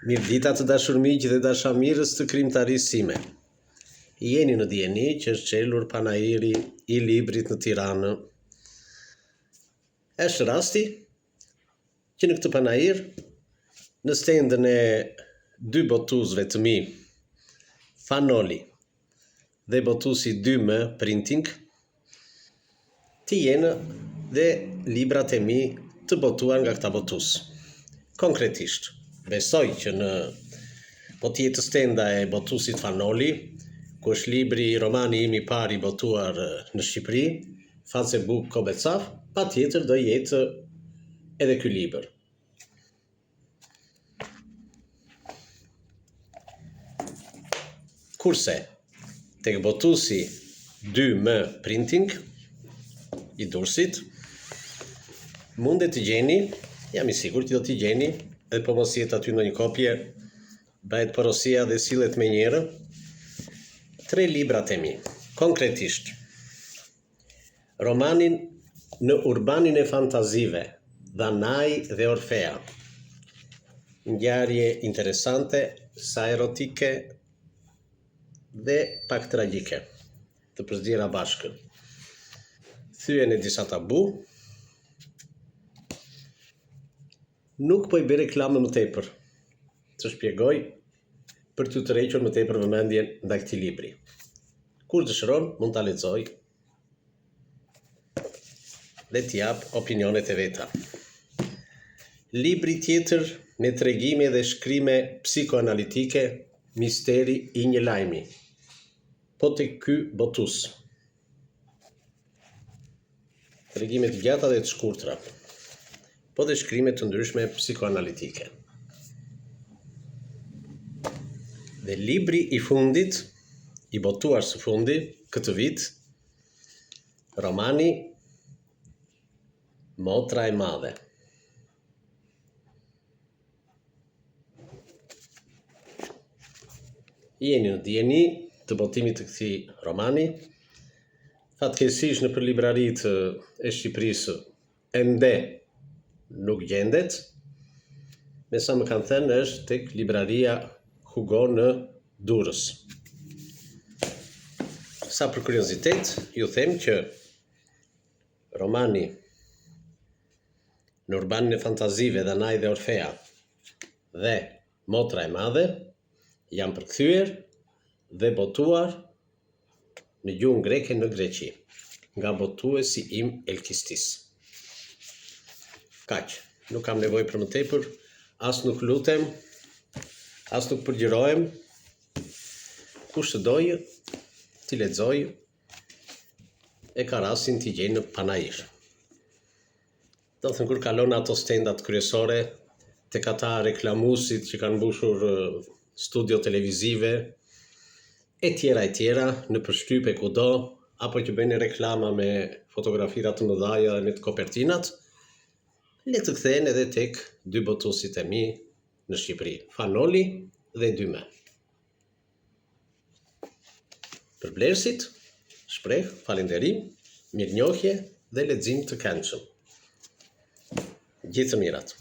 Mirëdita të dashur miq dhe dashamirës të krimtarisë sime. Jeni në dieni që është çelur panairi i librit në Tiranë. Është rasti që në këtë panair, në stendën e dy botuzve të mi, Fanoli dhe botusi 2M Printing, të jenë dhe librat e mi të botuar nga këta botus. Konkretisht, besoj që në po tjetë stenda e botusit Fanoli, ku është libri romani im i parë i botuar në Shqipëri, Facebook Kobecaf, pa tjetër do jetë edhe ky libër. Kurse, tek botusi 2M Printing, i Durrësit, mundet të gjeni, jam i sigurt që do t'i gjeni, edhe po mos jetë aty ndonjë kopje, bëhet porosia dhe sillet me njëherë, 3 librat e mi. Konkretisht, romanin Në urbanin e fantazive, Danai dhe Orfea. Ngjarje interesante, sa erotike dhe pak tragjike, të përzgjera bashkë. Thyen e disa tabu. Nuk po i bëj reklamë më tepër, të shpjegoj për t'ju tërhequr më tepër vëmendjen ndaj këtij libri. Kur dëshiron, mund ta lexoj dhe t'jap opinionet e veta. Libri tjetër me tregime dhe shkrime psikoanalitike, Misteri i një lajmi, po tek ky botus. Tregime të gjata dhe të shkurtra, po dhe shkrime të ndryshme psikoanalitike. Dhe libri i fundit, i botuar së fundi, këtë vit, romani Motra e Madhe. Jeni në dieni të botimit të këtij romani. Fatkeqësisht nëpër libraritë e Shqipërisë ende nuk gjendet. Me sa më kanë thënë është tek libraria Hugo në Durrës. Sa për kuriozitet, ju them që romani Në urbanin e fantazive, Danai dhe Orfea dhe Motra e Madhe janë përkthyer dhe botuar në gjuhën greke në Greqi, nga botuesi im Elkistis. Kaq, nuk kam nevojë për më tepër, as nuk lutem, as nuk përgjirohem. Kush të dojë, t'i lexojë, e ka rastin t'i gjejë në panair. Do të thënë kur kalon ato stendat kryesore, tek ata reklamuesit që kanë mbushur studio televizive, e tjera, në përshtype kudo, apo që bëjnë reklama me fotografira të mëdhaja dhe me të kopertinat, le të kthehen edhe tek dy botusit e mi në Shqipëri, Fanoli dhe 2M. Për blerësit, shpreh falënderim, mirënjohje dhe lexim të këndshëm. Gjithë të mirat.